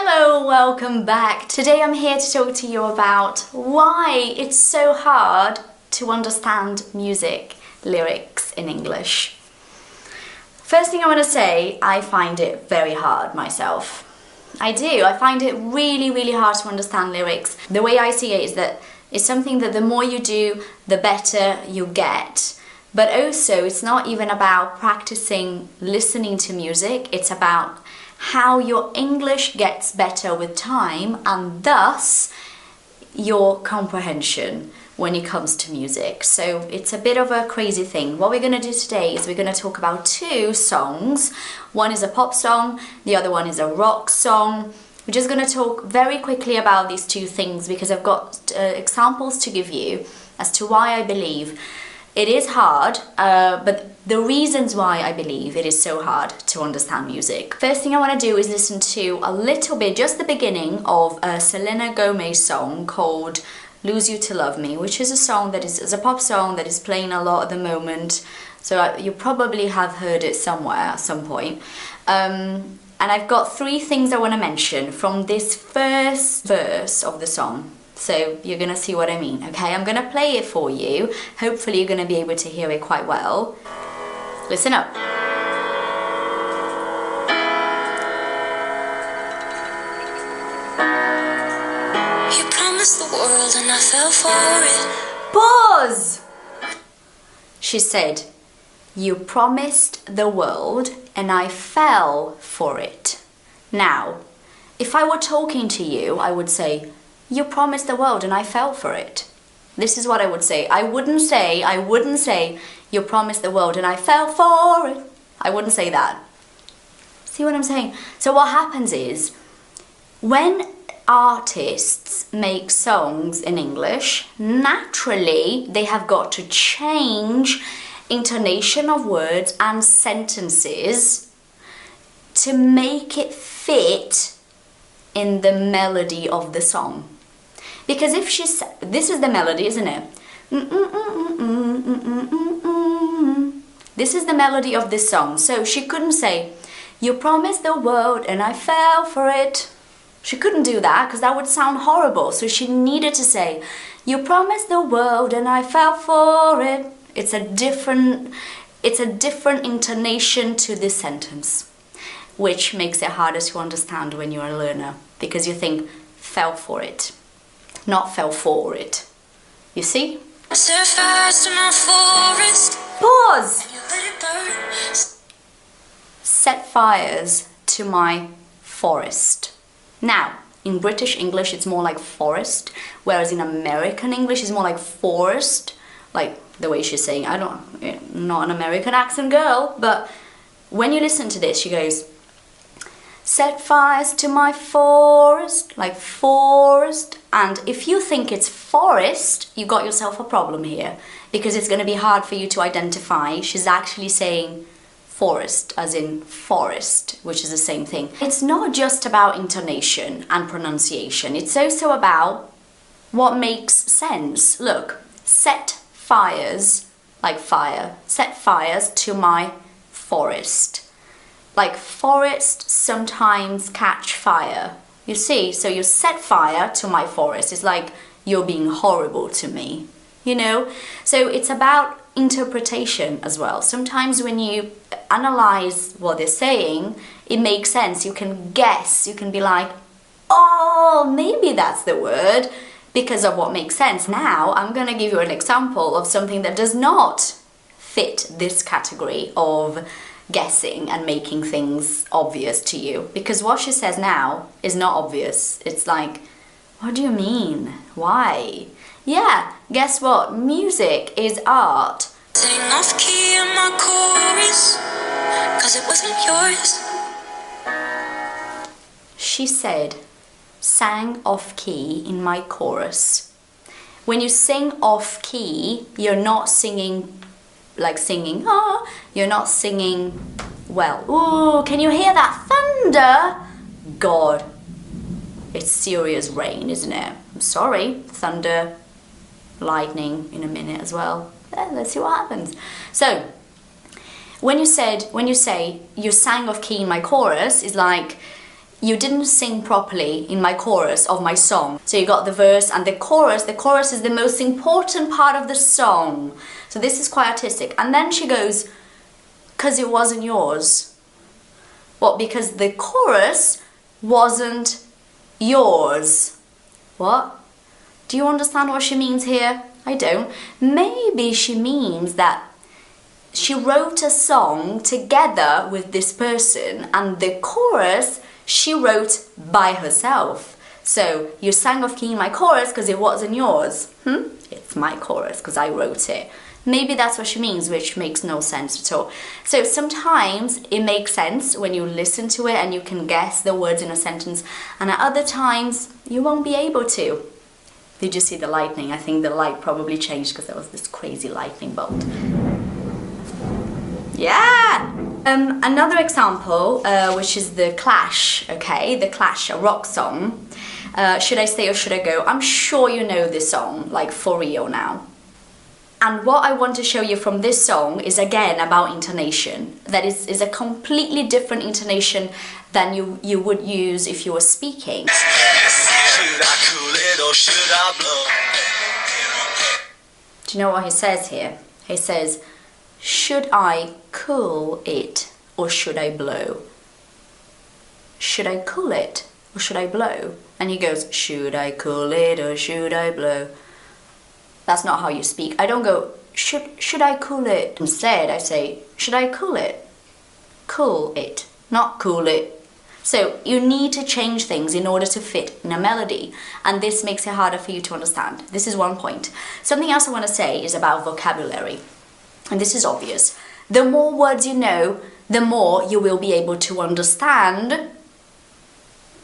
Hello, welcome back. Today I'm here to talk to you about why it's so hard to understand music lyrics in English. First thing I want to say, I find it very hard myself. I do. I find it really hard to understand lyrics. The way I see it is that it's something that the more you do, the better you get. But also, it's not even about practicing listening to music, it's about how your English gets better with time and thus your comprehension when it comes to music. So it's a bit of a crazy thing. What we're going to do today is we're going to talk about two songs. One is a pop song, the other one is a rock song. We're just going to talk very quickly about these two things because I've got examples to give you as to why I believe it is hard, but the reasons why I believe it is so hard to understand music. First thing I want to do is listen to a little bit, just the beginning of a Selena Gomez song called Lose You to Love Me, which is a song that is a pop song that is playing a lot at the moment. So you probably have heard it somewhere at some point. And I've got three things I want to mention from this first verse of the song. So you're going to see what I mean, okay? I'm going to play it for you. Hopefully you're going to be able to hear it quite well. Listen up. You promised the world and I fell for it. Pause! She said, you promised the world and I fell for it. Now, if I were talking to you, I would say, you promised the world and I fell for it. This is what I would say. I wouldn't say, you promised the world and I fell for it. I wouldn't say that. See what I'm saying? So what happens is, when artists make songs in English, naturally they have got to change intonation of words and sentences to make it fit in the melody of the song. Because if she said, this is the melody, isn't it? This is the melody of this song. So she couldn't say, you promised the world and I fell for it. She couldn't do that because that would sound horrible. So she needed to say, you promised the world and I fell for it. It's a different intonation to this sentence, which makes it harder to understand when you're a learner, because you think fell for it, not fell for it. You see? Set fires to my forest. Pause! And you let it burn. Set fires to my forest. Now, in British English it's more like forest, whereas in American English it's more like forest, like the way she's saying. Not an American accent girl, but when you listen to this, she goes, set fires to my forest, like forest. And if you think it's forest, you got yourself a problem here, because it's going to be hard for you to identify. She's actually saying forest, as in forest, which is the same thing. It's not just about intonation and pronunciation. It's also about what makes sense. Look, set fires, like fire, set fires to my forest. Like forests sometimes catch fire. You see, so you set fire to my forest. It's like you're being horrible to me, you know? So it's about interpretation as well. Sometimes when you analyze what they're saying, it makes sense. You can guess, you can be like, oh, maybe that's the word because of what makes sense. Now, I'm gonna give you an example of something that does not fit this category of guessing and making things obvious to you, because what she says now is not obvious. It's like, what do you mean? Why? Yeah, guess what? Music is art. Sing off key in my chorus, 'cause it wasn't yours. She said, sang off key in my chorus. When you sing off key, you're not singing like singing, ah, you're not singing well. Ooh, can you hear that thunder? God, it's serious rain, isn't it? I'm sorry, thunder, lightning in a minute as well. Let's see what happens. So, when you say you sang off key in my chorus, is like you didn't sing properly in my chorus of my song. So you got the verse and the chorus. The chorus is the most important part of the song. So this is quite artistic. And then she goes, because it wasn't yours. What? Because the chorus wasn't yours. What? Do you understand what she means here? I don't. Maybe she means that she wrote a song together with this person, and the chorus she wrote by herself. So you sang off key in my chorus because it wasn't yours. It's my chorus because I wrote it. Maybe that's what she means, which makes no sense at all. So sometimes it makes sense when you listen to it and you can guess the words in a sentence, and at other times you won't be able to. Did you see the lightning? I think the light probably changed because there was this crazy lightning bolt. Yeah! Another example, which is the Clash, okay? The Clash, a rock song. Should I Stay or Should I Go? I'm sure you know this song, like for real now. And what I want to show you from this song is again about intonation. That is a completely different intonation than you would use if you were speaking. Should I cool it or should I blow? Do you know what he says here? He says, should I cool it or should I blow? Should I cool it or should I blow? And he goes, should I cool it or should I blow? That's not how you speak. I don't go, should I cool it? Instead, I say, should I cool it? Cool it, not cool it. So you need to change things in order to fit in a melody, and this makes it harder for you to understand. This is one point. Something else I want to say is about vocabulary, and this is obvious. The more words you know, the more you will be able to understand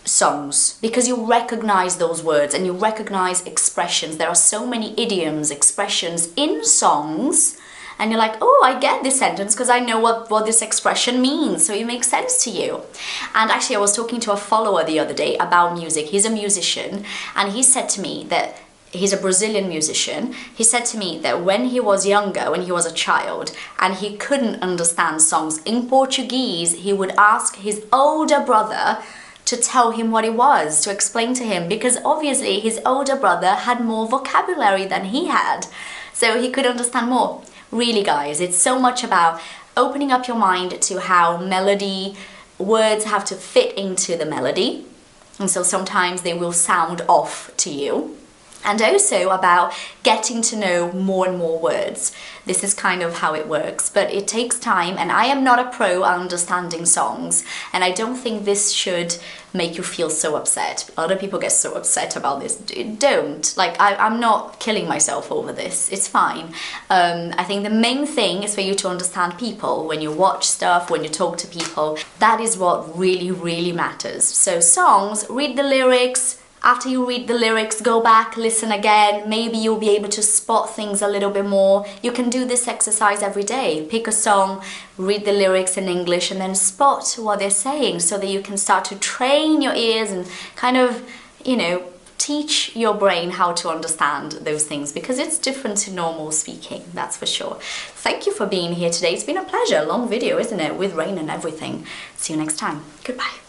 songs, because you recognize those words and you recognize expressions. There are so many idioms, expressions in songs, and you're like, oh, I get this sentence because I know what this expression means, so it makes sense to you. And actually I was talking to a follower the other day about music. He's a musician, and he said to me that he's a Brazilian musician. He said to me that when he was younger, when he was a child, and he couldn't understand songs in Portuguese, he would ask his older brother to tell him what it was, to explain to him, because obviously his older brother had more vocabulary than he had, so he could understand more. Really, guys, it's so much about opening up your mind to how melody, words have to fit into the melody, and so sometimes they will sound off to you. And also about getting to know more and more words. This is kind of how it works, but it takes time, and I am not a pro at understanding songs, and I don't think this should make you feel so upset. A lot of people get so upset about this. Don't. Like, I'm not killing myself over this. It's fine. I think the main thing is for you to understand people. When you watch stuff, when you talk to people, that is what really, really matters. So songs, read the lyrics. After you read the lyrics, go back, listen again. Maybe you'll be able to spot things a little bit more. You can do this exercise every day. Pick a song, read the lyrics in English, and then spot what they're saying so that you can start to train your ears and kind of, you know, teach your brain how to understand those things, because it's different to normal speaking, that's for sure. Thank you for being here today. It's been a pleasure. Long video, isn't it? With rain and everything. See you next time. Goodbye.